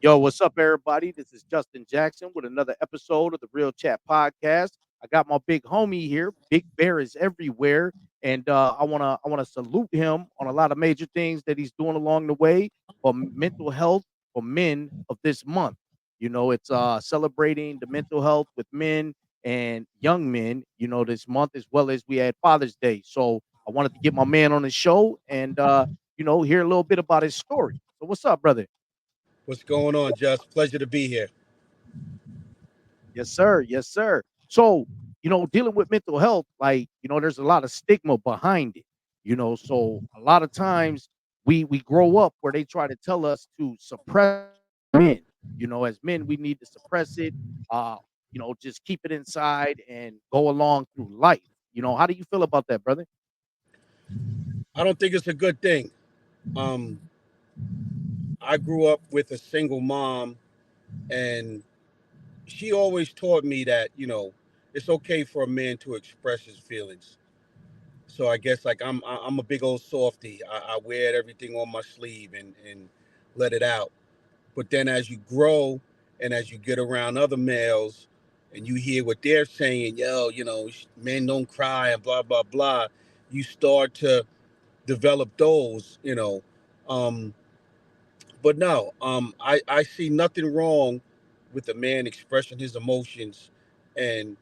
Yo, what's up, everybody? This is Justin Jackson with another episode of the Real Chat Podcast. I got my big homie here. Big Bear is everywhere, and I wanna salute him on a lot of major things that he's doing along the way for mental health for men of this month. It's celebrating the mental health with men and young men. This month as well as we had Father's Day. So I wanted to get my man on the show and hear a little bit about his story. So what's up, brother? What's going on, Just? Pleasure to be here. Yes, sir. Yes, sir. So, dealing with mental health, like, there's a lot of stigma behind it. So a lot of times we grow up where they try to tell us to suppress men. As men, we need to suppress it, uh, just keep it inside and go along through life. How do you feel about that, brother? I don't think it's a good thing. Um, I grew up with a single mom, and she always taught me that it's okay for a man to express his feelings. So I guess like I'm a big old softy. I wear everything on my sleeve and let it out. But then as you grow and as you get around other males and you hear what they're saying, yo, men don't cry and blah blah blah, you start to develop those, Um, but no, I see nothing wrong with a man expressing his emotions and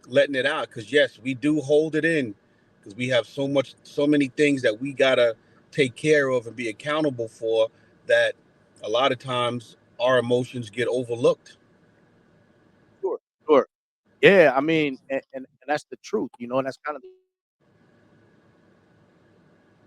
letting it out. Because yes, we do hold it in because we have so many things that we gotta take care of and be accountable for that a lot of times our emotions get overlooked. Sure, sure. Yeah, I mean, and that's the truth, and that's kind of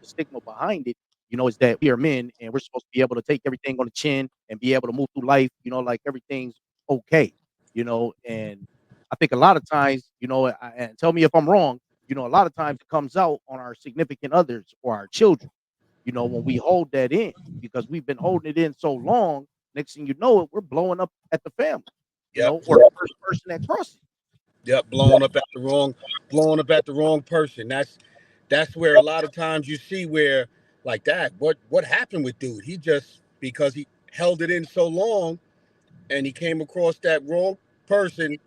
the stigma behind it, is that we are men and we're supposed to be able to take everything on the chin and be able to move through life, like everything's okay, and I think a lot of times, and tell me if I'm wrong, a lot of times it comes out on our significant others or our children, when we hold that in because we've been holding it in so long, next thing you know it, we're blowing up at the family, Yep, or the first person that crosses. yep, blowing up at the wrong person. That's where a lot of times you see where like that. What happened with dude? He just because he held it in so long and he came across that wrong person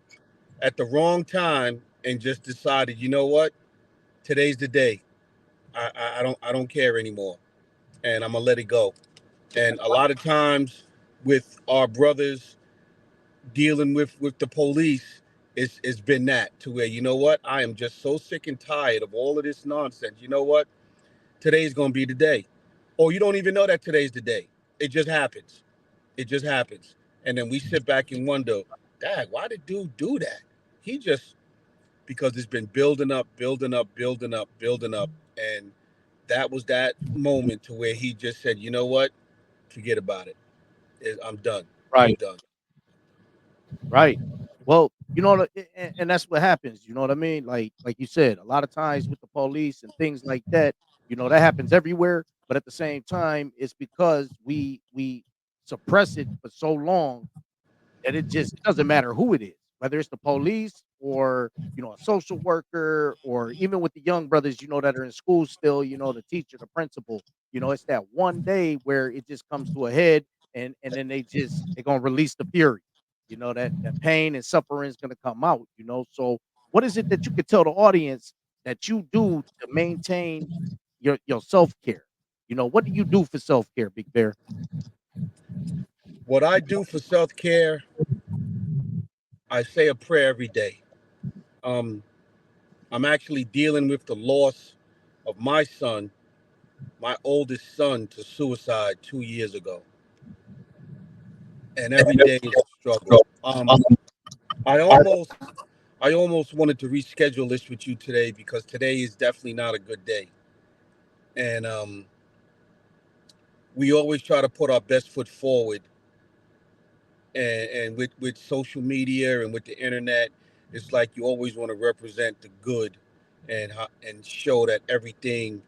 at the wrong time and just decided, you know what, today's the day. I don't care anymore, and I'm gonna let it go. And a lot of times with our brothers dealing with the police, it's been that to where you know what, I am just so sick and tired of all of this nonsense. You know what, today's gonna be the day, or you don't even know that today's the day. It just happens. It just happens, and then we sit back and wonder, Dad, why did dude do that? He just because it's been building up, building up, building up, building up. And that was that moment to where he just said, you know what? Forget about it. I'm done. I'm Right. done. Right. Well, and that's what happens. You know what I mean? Like you said, a lot of times with the police and things like that, that happens everywhere. But at the same time, it's because we suppress it for so long that it doesn't matter who it is, whether it's the police or a social worker or even with the young brothers, that are in school still, the teacher, the principal. It's that one day where it just comes to a head, and then they're gonna release the fury. That pain and suffering is gonna come out. So what is it that you could tell the audience that you do to maintain your self care? What do you do for self care, Big Bear? What I do for self care, I say a prayer every day. Um, I'm actually dealing with the loss of my son, my oldest son, to suicide 2 years ago. And every day is a struggle. I almost I almost wanted to reschedule this with you today because today is definitely not a good day. And we always try to put our best foot forward. And with social media and with the internet, it's like you always want to represent the good and show that everything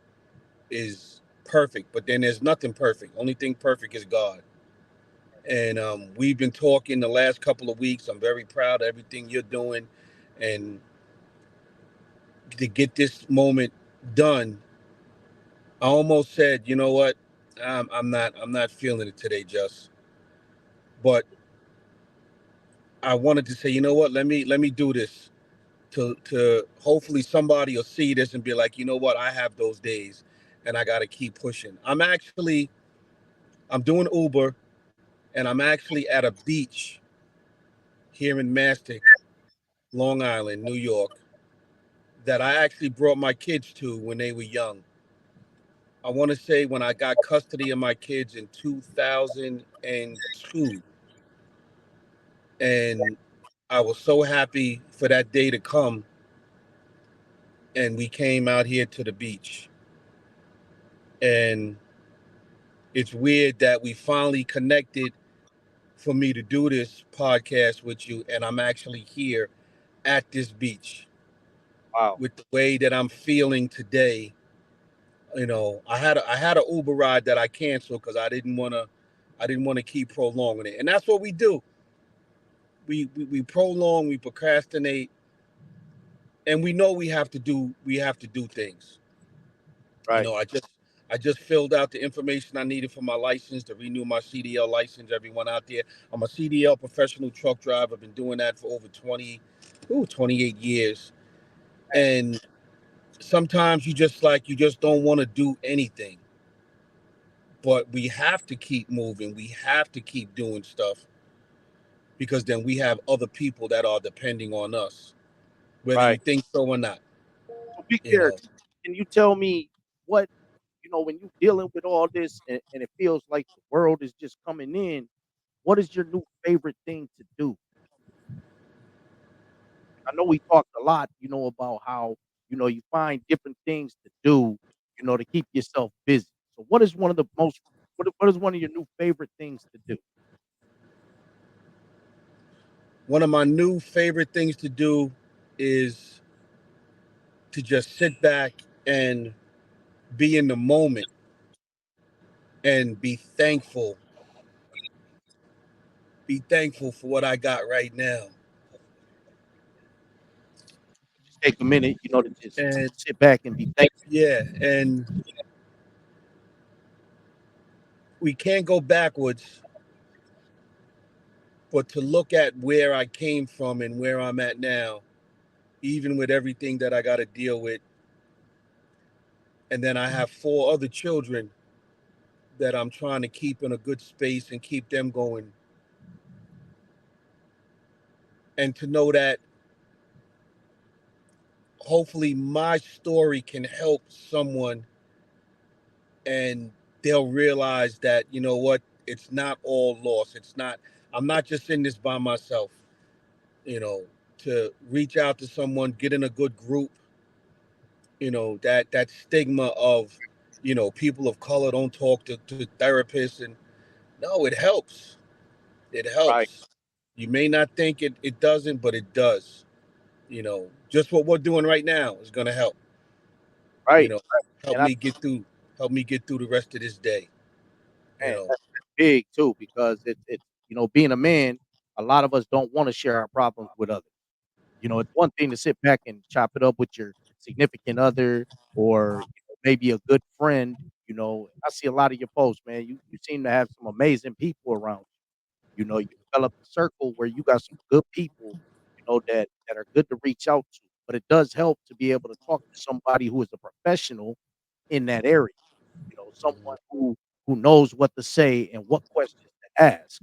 is perfect. But then there's nothing perfect. Only thing perfect is God. And we've been talking the last couple of weeks. I'm very proud of everything you're doing. And to get this moment done, I almost said, you know what, I'm not feeling it today, Just. But I wanted to say, you know what? Let me do this to hopefully somebody will see this and be like, you know what? I have those days, and I got to keep pushing. I'm doing Uber, and I'm actually at a beach here in Mastic, Long Island, New York, that I actually brought my kids to when they were young. I want to say when I got custody of my kids in 2002, and I was so happy for that day to come, and we came out here to the beach. And it's weird that we finally connected for me to do this podcast with you, and I'm actually here at this beach Wow. with the way that I'm feeling today. I had a Uber ride that I canceled because I didn't want to keep prolonging it, and that's what we do. We prolong, we procrastinate, and we know we have to do things. Right. I just filled out the information I needed for my license to renew my CDL license. Everyone out there, I'm a CDL professional truck driver. I've been doing that for over 28 years. And sometimes you just don't want to do anything, but we have to keep moving. We have to keep doing stuff because then we have other people that are depending on us, whether you Right. think so or not. So big You know, character. Can you tell me what, when you dealing with all this and it feels like the world is just coming in, what is your new favorite thing to do? I know we talked a lot, about how, you find different things to do, to keep yourself busy. So what is one of the most what is one of your new favorite things to do? one of my new favorite things to do is to just sit back and be in the moment and be thankful for what I got right now. Just take a minute, to just And sit back and be thankful. yeah, and we can't go backwards, but to look at where I came from and where I'm at now, even with everything that I got to deal with. And then I have four other children that I'm trying to keep in a good space and keep them going. And to know that hopefully my story can help someone, and they'll realize that, you know what, it's not all lost. I'm not just in this by myself, you know, to reach out to someone, get in a good group, that stigma of, people of color don't talk to therapists. And no, it helps. It Right, helps. You may not think it doesn't, but it does. Just what we're doing right now is going to help, you right, know, help and I me get through, the rest of this day, you man, know. that's big too because it's being a man, a lot of us don't wanna share our problems with others. It's one thing to sit back and chop it up with your significant other or, maybe a good friend. I see a lot of your posts, man. You seem to have some amazing people around you. You developed a circle where you got some good people, that are good to reach out to. But it does help to be able to talk to somebody who is a professional in that area. Someone who knows what to say and what questions to ask.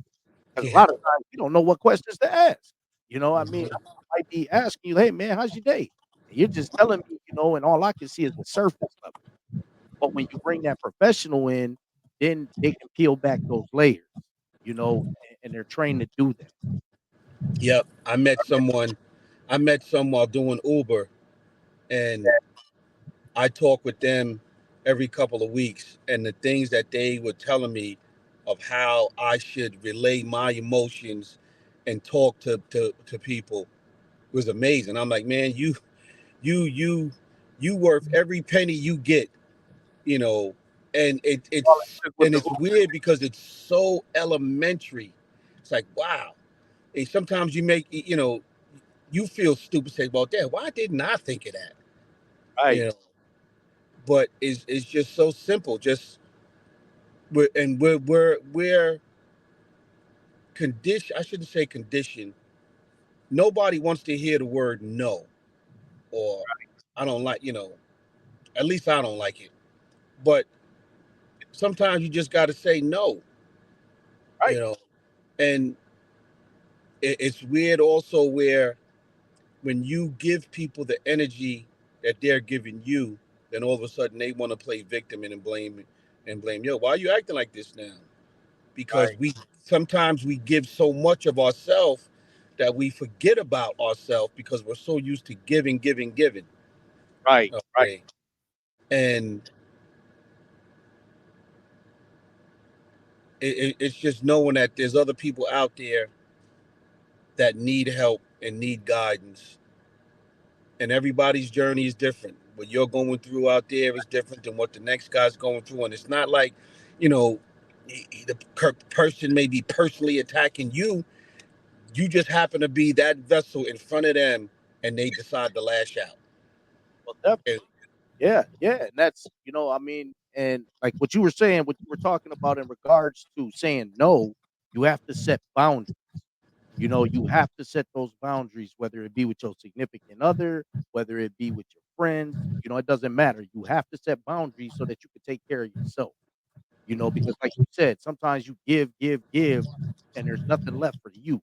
Because a Yeah. lot of times you don't know what questions to ask. I mean, Mhm. I might be asking you, "Hey, man, how's your day?" And you're just telling me, and all I can see is the surface level. But when you bring that professional in, then they can peel back those layers, and they're trained to do that. Yep. I met some while doing Uber, and I talk with them every couple of weeks, and the things that they were telling me of how I should relay my emotions and talk to people was amazing. I'm like, man, you you you worth every penny you get, you know. And All it it's took was and the it's weird because it's so elementary. It's like, wow. And sometimes you feel stupid, say, well, dad, why didn't I think of that? right, You know, but it's just so simple. Just we're condition. I shouldn't say condition. Nobody wants to hear the word no, or I don't like. At least I don't like it. But sometimes you just got to say no. Right, You know, and it's weird also where when you give people the energy that they're giving you, then all of a sudden they want to play victim and blame. Yo, why are you acting like this now? Because right, we sometimes we give so much of ourselves that we forget about ourselves because we're so used to giving, giving, giving. right, right. Okay, and it's just knowing that there's other people out there that need help and need guidance, and everybody's journey is different. What you're going through out there is different than what the next guy's going through, and it's not like, you know, the person may be personally attacking you. You just happen to be that vessel in front of them, and they decide to lash out. Well, definitely. And Yeah, yeah, and that's I mean, and like what you were saying, what you were talking about in regards to saying no, you have to set boundaries. You have to set those boundaries, whether it be with your significant other, whether it be with your friends. It doesn't matter. You have to set boundaries so that you can take care of yourself. Because like you said, sometimes you give, give, give, and there's nothing left for you.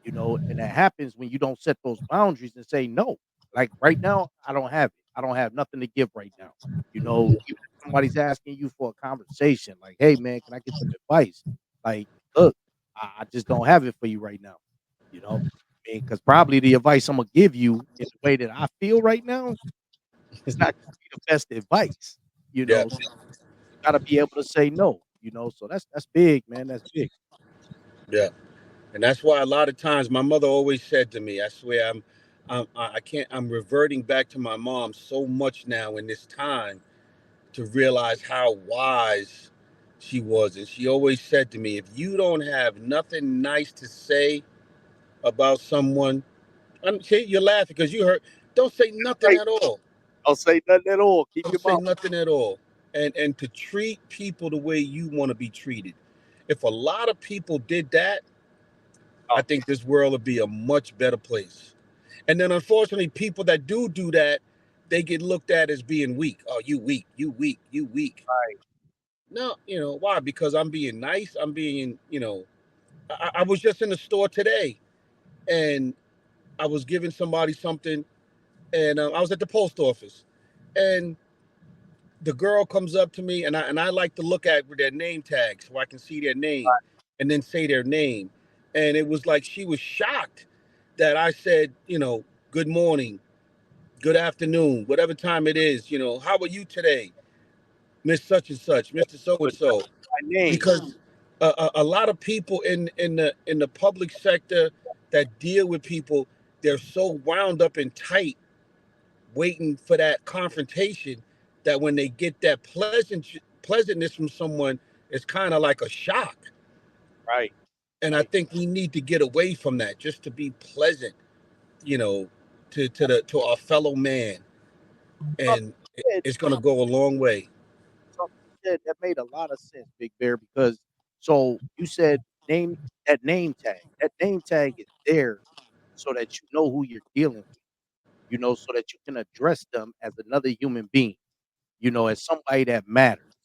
And that happens when you don't set those boundaries and say no. Like right now, I don't have it. I don't have nothing to give right now. Even if somebody's asking you for a conversation, like, hey man, can I get some advice? Like, look, I just don't have it for you right now. Because probably the advice I'm gonna give you in the way that I feel right now is not gonna be the best advice. yeah, So you gotta be able to say no. So that's big, man. That's big. yeah, and that's why a lot of times my mother always said to me, "I swear, I can't. I'm reverting back to my mom so much now in this time to realize how wise she was." And she always said to me, "If you don't have nothing nice to say about someone, see, you're laughing because you heard. Don't say nothing Right. at all. Don't say nothing at all. Keep Don't your say mouth. nothing at all. And to treat people the way you want to be treated. If a lot of people did that, I Oh, think this world would be a much better place. And then unfortunately, people that do that, they get looked at as being weak. Oh, you weak, you weak, you weak. right. No, why? Because I'm being nice. I'm being, I was just in the store today, and I was giving somebody something, and I was at the post office, and the girl comes up to me, and I like to look at their name tag so I can see their name, and then say their name, and it was like she was shocked that I said, good morning, good afternoon, whatever time it is, how are you today, Miss Such and Such, Mister So and But So, my name. because a lot of people in the public sector that deal with people, they're so wound up and tight waiting for that confrontation that when they get that pleasantness from someone, it's kind of like a shock. Right. And I Right. think we need to get away from that, just to be pleasant, you know, to our fellow man, Something and you said, it's going to go a long way. something you said that made a lot of sense, Big Bear, because so you said name that name tag. That name tag is there so that you know who you're dealing with, so that you can address them as another human being, as somebody that matters.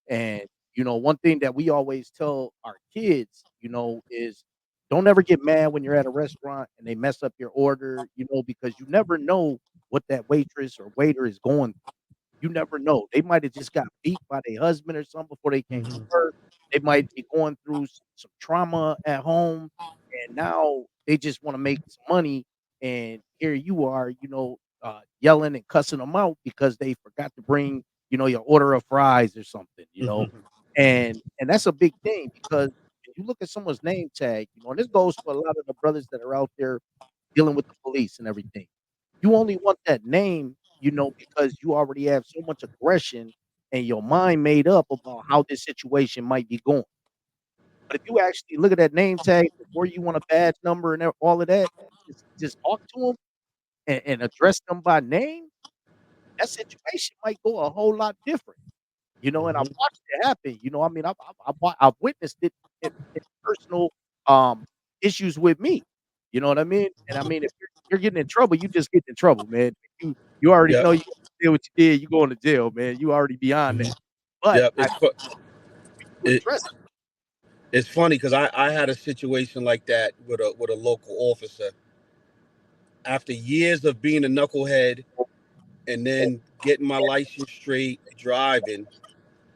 And, one thing that we always tell our kids, is don't ever get mad when you're at a restaurant and they mess up your order, because you never know what that waitress or waiter is going through. You never know. They might have just got beat by their husband or something before they came to Mhm. work. They might be going through some trauma at home, and now they just wanna make some money, and here you are, yelling and cussing them out because they forgot to bring, your order of fries or something. Mhm. And that's a big thing because if you look at someone's name tag, and this goes for a lot of the brothers that are out there dealing with the police and everything. You only want that name, because you already have so much aggression and your mind made up about how this situation might be going. But if you actually look at that name tag before you want a badge number and all of that, just talk to them and address them by name, that situation might go a whole lot different. And I've Mhm. watched it happen. I mean, I've witnessed it in personal. issues with me. You know what I mean? And I mean, if you're getting in trouble, you just get in trouble, man. You already Yep. know you did what you did. You going to jail, man. You already beyond that. Mhm. But Yep. I to It, address it's funny because I had a situation like that with a local officer after years of being a knucklehead and then getting my license straight driving.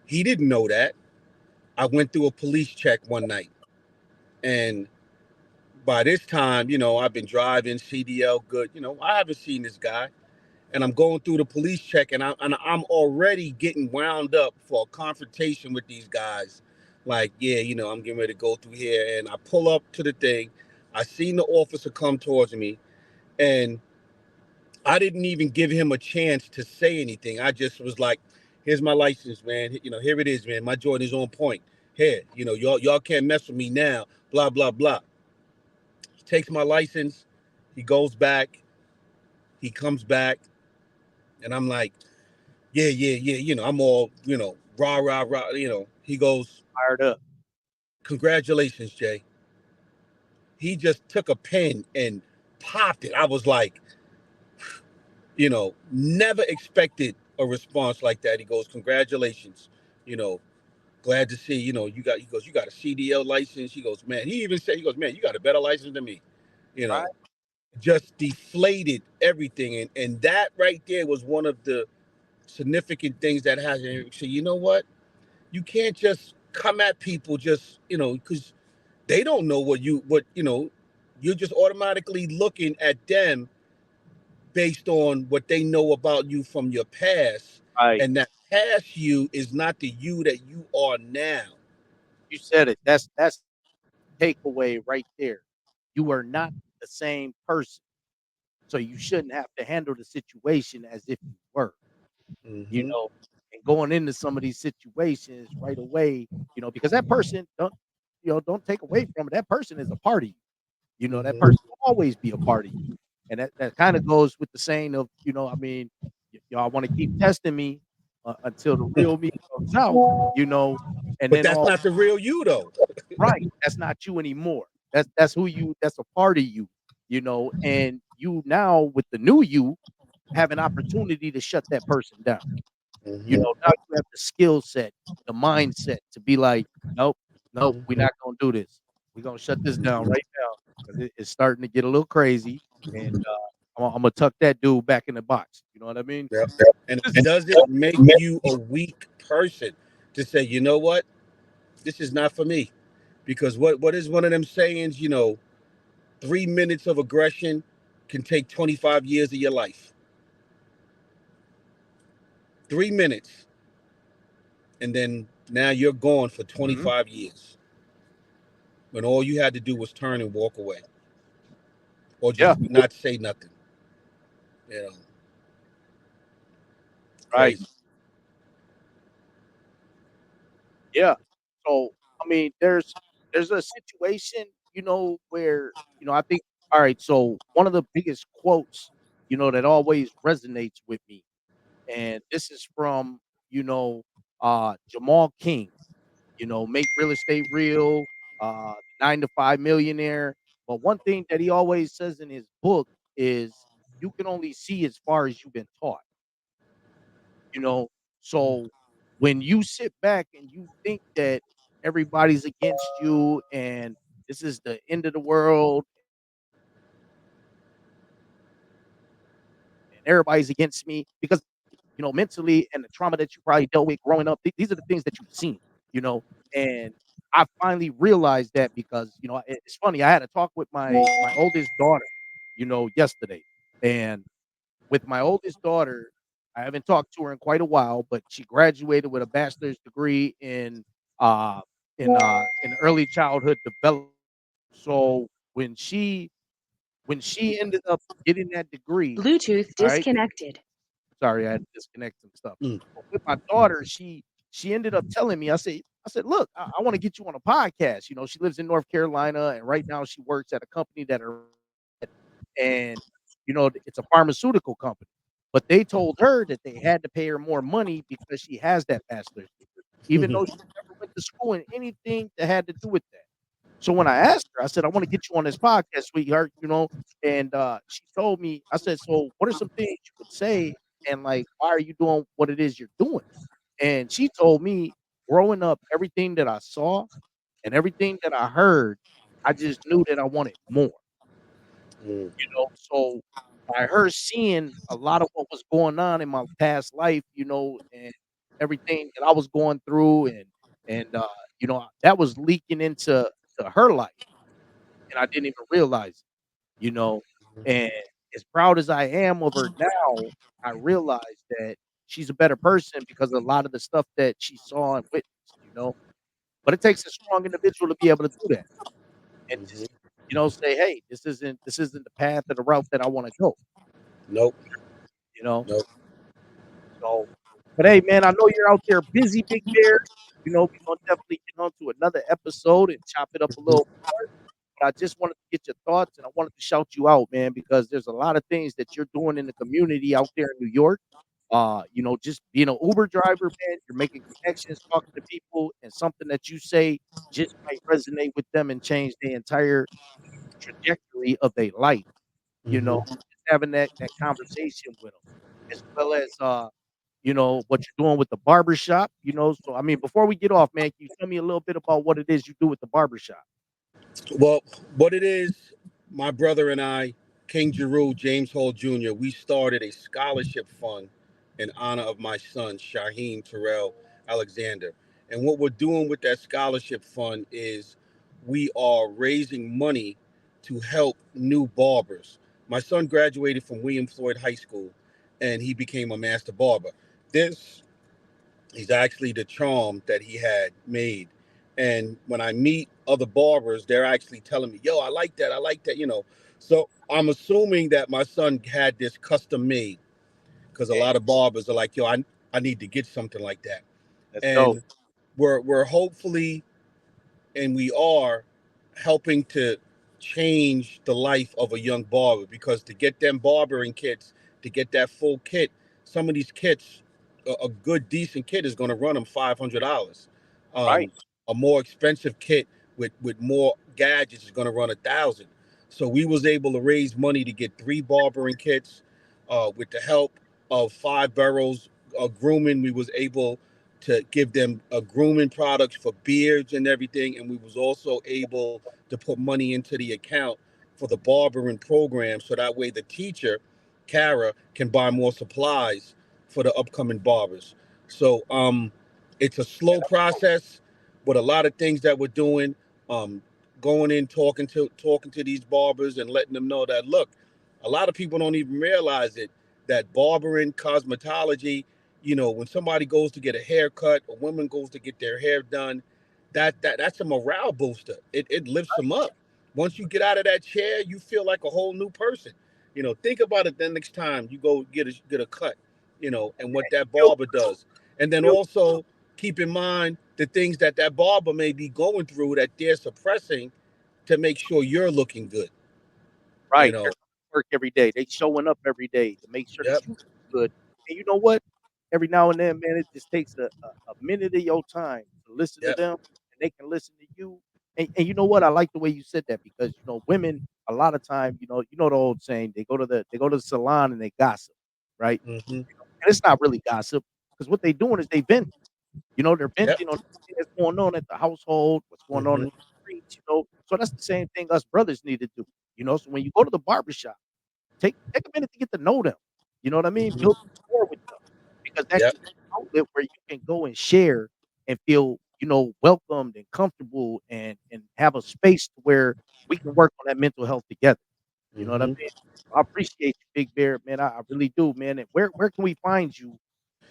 He didn't know that. I went through a police check one night, and by this time, I've been driving CDL good. I haven't seen this guy, and I'm going through the police check, and I'm already getting wound up for a confrontation with these guys. Like, yeah, I'm getting ready to go through here, and I pull up to the thing. I seen the officer come towards me, and I didn't even give him a chance to say anything. I just was like, "Here's my license, man. Here it is, man. My Jordan is on point. Here, y'all can't mess with me now. Blah blah blah." He takes my license. He goes back. He comes back, and I'm like, "Yeah, yeah, yeah." I'm all, rah rah rah. He goes, fired up. "Congratulations, Jay." He just took a pen and popped it. I was like, never expected a response like that. He goes, "Congratulations, you know, glad to see, he goes, you got a CDL license." He goes, "Man," he even said, he goes, "Man, you got a better license than me." You know, Right, just deflated everything. And that right there was one of the significant things that happened. So, you know what? You can't just come at people just, because they don't know you're just automatically looking at them based on what they know about you from your past, right. and that past you is not the you that you are now. You said it. That's takeaway right there. You are not the same person, so you shouldn't have to handle the situation as if you were. You Hmm. know, and going into some of these situations right away, because that person don't take away from it. That person is a part of you. That Hmm. person will always be a part of you. And that kind of goes with the saying of, I mean, y'all want to keep testing me until the real me comes out, and But then that's all not the real you, though. right, that's not you anymore. That's who you that's a part of you, and you now with the new you have an opportunity to shut that person down. Hmm. Now you have the skill set, the mindset to be like, "Nope, nope, we're Hmm. not gonna do this. We're gonna shut this down right now because it's starting to get a little crazy, and Imma tuck that dude back in the box." You know what I mean? Yep. And it doesn't make you a weak person to say, you know what, this is not for me. Because what is one of them sayings? 3 minutes of aggression can take 25 years of your life. 3 minutes, and then now you're gone for Mhm. 25 years when all you had to do was turn and walk away or Yeah, just not say nothing. You know, right. crazy. Yeah. So, I mean, there's a situation, where, I think all right, so one of the biggest quotes, that always resonates with me, and this is from, Jamal King, Make Real Estate Real, 9 to 5 Millionaire. But one thing that he always says in his book is you can only see as far as you've been taught, you know. So when you sit back and you think that everybody's against you and this is the end of the world and everybody's against me because mentally and the trauma that you probably dealt with growing up, these are the things that you've seen, you know. And I finally realized that because it's funny. I had a talk with my oldest daughter, yesterday, and with my oldest daughter, I haven't talked to her in quite a while, but she graduated with a bachelor's degree uh in early childhood development. So when she ended up getting that degree, Bluetooth all right. disconnected. Sorry, I had to disconnect some stuff. Mm. But with my daughter, she ended up telling me, I said, "Look, I wanna get you on a podcast." She lives in North Carolina, and right now she works at a company that are and, it's a pharmaceutical company. But they told her that they had to pay her more money because she has that bachelor's degree, even though she never went to school in anything that had to do with that. So when I asked her, I said, "I want to get you on this podcast, sweetheart," and she told me, I said, "So what are some things you would say, and like, why are you doing what it is you're doing?" And she told me, growing up, everything that I saw and everything that I heard, I just knew that I wanted more. Mm, So by her seeing a lot of what was going on in my past life, and everything that I was going through, and that was leaking into her life, and I didn't even realize it, you know. And as proud as I am of her now, I realize that she's a better person because of a lot of the stuff that she saw and witnessed. But it takes a strong individual to be able to do that and just, hmm. say, "Hey, this isn't the path or the route that I wanna go," Nope. you know? Nope. So but hey, man, I know you're out there busy, Big Bear. We're gonna definitely get on to another episode and chop it up a little more, but I just wanted to get your thoughts, and I wanted to shout you out, man, because there's a lot of things that you're doing in the community out there in New York. Just being an Uber driver, man, you're making connections, talking to people, and something that you say just might resonate with them and change the entire trajectory of their life, Hmm. just having that conversation with them, as well as, what you're doing with the barbershop. So, I mean, before we get off, man, can you tell me a little bit about what it is you do with the barbershop? Well, what it is, my brother and I, King Jeru, James Hall Jr., we started a scholarship fund in honor of my son, Shaheem Terrell Alexander. And what we're doing with that scholarship fund is we are raising money to help new barbers. My son graduated from William Floyd High School and he became a master barber. This He's actually the charm that he had made. And when I meet other barbers, they're actually telling me, yo, I like that. I like that. So I'm assuming that my son had this custom made because a Yeah, lot of barbers are like, yo, I need to get something like that. that's dope. And we're hopefully and we are helping to change the life of a young barber because to get them barbering kits, to get that full kit, some of these kits, a good decent kit is going to run them $500. Right. A more expensive kit with more gadgets is going to run 1,000. So we was able to raise money to get 3 barbering kits, with the help of 5 boroughs grooming. We was able to give them grooming products for beards and everything. And we was also able to put money into the account for the barbering program. So that way the teacher, Kara, can buy more supplies for the upcoming barbers. So it's a slow process, but a lot of things that we're doing, um, going in, talking to these barbers and letting them know that look, a lot of people don't even realize it, that barbering, cosmetology, when somebody goes to get a haircut, a woman goes to get their hair done, that's a morale booster. It lifts them up. Once you get out of that chair, you feel like a whole new person. Think about it the next time you go get a cut, and what that You barber does. And then you also keep in mind the things that that barber may be going through that they're suppressing to make sure you're looking good. You right. They're know. going to work every day. They showing up every day to make sure that Yep. you feel good. And you know what? Every now and then, man, it just takes a minute of your time to listen to Yep. them, and they can listen to you. And you know what? I like the way you said that because women a lot of time, the old saying, they go to the salon and they gossip, right? Hmm. And it's not really gossip because what they doing is they vent. They're Yep. venting on everything that's going on at the household, what's going on in Hmm. the streets. So that's the same thing us brothers need to do. So when you go to the barbershop, take a minute to get to know them. You know what I mean? Build Hmm. rapport with them because that Yep. can be an outlet where you can go and share and feel, welcomed and comfortable and have a space to where we can work on that mental health together. You know what I Hmm. mean? I appreciate you, Big Bear, man. I really do, man. And where can we find you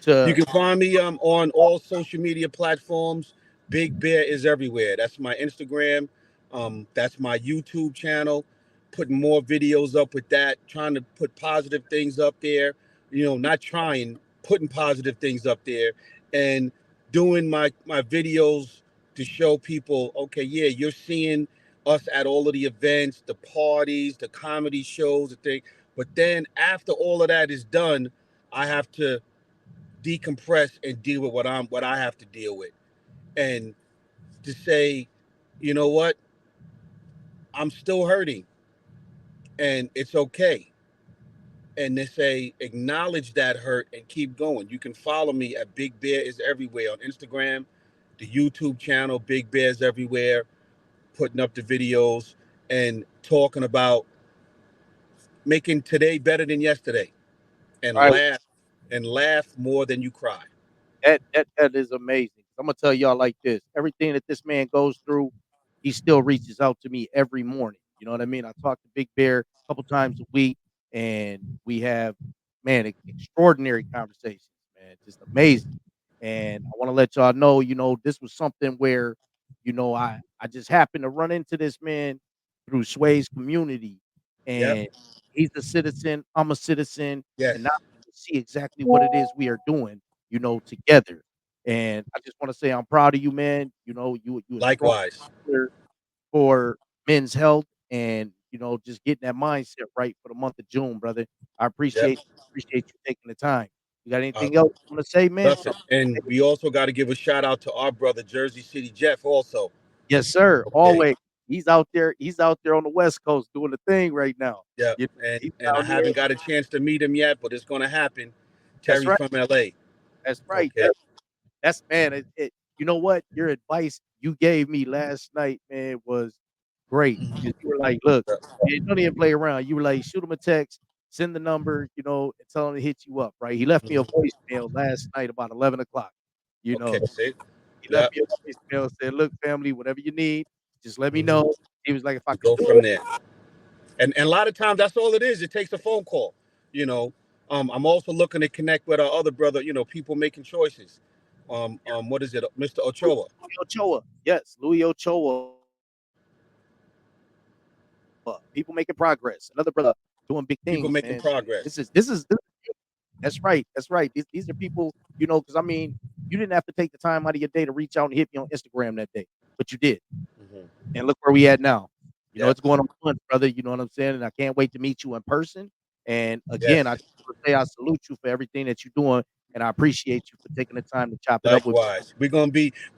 You to can find me on all social media platforms. Big Bear is everywhere. That's my Instagram. That's my YouTube channel. Putting more videos up with that. Trying to put positive things up there. Not trying, putting positive things up there, and doing my videos to show people, okay, yeah, you're seeing us at all of the events, the parties, the comedy shows, the thing. But then after all of that is done, I have to decompress and deal with what I have to deal with, and to say, you know what? I'm still hurting, and it's okay. And they say acknowledge that hurt and keep going. You can follow me at Big Bear is Everywhere on Instagram, the YouTube channel Big Bears Everywhere, putting up the videos and talking about making today better than yesterday, and Right. laugh more than you cry. That is amazing. I'm gonna tell y'all like this: everything that this man goes through, he still reaches out to me every morning. You know what I mean? I talk to Big Bear a couple times a week, and we have, man, extraordinary conversations, man, just amazing. And I want to let y'all know, this was something where, I just happened to run into this man through Sway's community, Yep. and he's a citizen, I'm a citizen, Yes. and now we can see exactly what it is we are doing, together. And I just want to say I'm proud of you, man. You a strong Likewise. leader for men's health and just getting that mindset right for the month of June, brother. I Yep. appreciate you taking the time. You got Uh, anything else you want to say, man? Nothing. Something And we also got to give a shout out to our brother Jersey City Jeff also. Yes, sir. Okay. Always. He's out there on the West Coast doing the thing right now. Yep. He's And I down there. haven't got a chance to meet him yet, but it's going to happen. That's Terry right. from LA. That's right. Okay. That's man. You know what? Your advice you gave me last night, man, was great. Mhm. You were like, look, Yep. man, don't even play around. You were like, shoot him a text, send the number, and tell him to hit you up. Right? He left me a Mhm. voicemail last night about 11 o'clock. You Okay. know, See? he left Yep. me a voicemail said, look, family, whatever you need, just let me Mhm. know. He was like, if I We could go do from it, there. And a lot of times that's all it is. It takes a phone call. You know, I'm also looking to connect with our other brother. People making choices. What is it, Mr. Ochoa? Louis Ochoa. Yes, Louis Ochoa. People making progress. Another brother doing big things, man. People This making is progress. that's right. That's right. These are people, because I mean, you didn't have to take the time out of your day to reach out and hit me on Instagram that day, but you did. Hmm. And look where we at now. Yep. It's going on months, brother. You know what I'm saying? And I can't wait to meet you in person. And again, I Yes. just want to say I salute you for everything that you're doing, and I appreciate you for taking the time to chop it up with me. Likewise. We're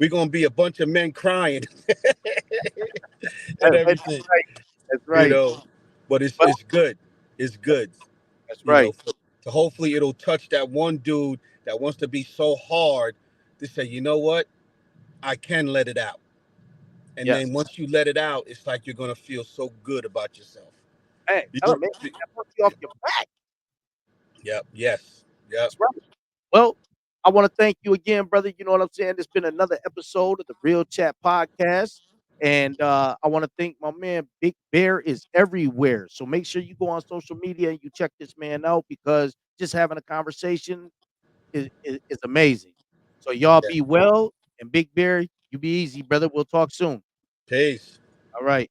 gonna be a bunch of men crying and That's everything. right. That's You right. know, but it's Well, it's good. It's good. that's You right. know, to hopefully it'll touch that one dude that wants to be so hard to say, you know what, I can let it out. And then Yes. once you let it out, it's like you're gonna feel so good about yourself. Hey, You tell know? him, man, that monkey off your back. Yep. Yes. Yep. That's right. Well, I want to thank you again, brother. You know what I'm saying? It's been another episode of the Real Chat Podcast. And I want to thank my man, Big Bear is everywhere. So make sure you go on social media and you check this man out because just having a conversation is amazing. So y'all Yeah. be well. And Big Bear, you be easy, brother. We'll talk soon. Peace. All right.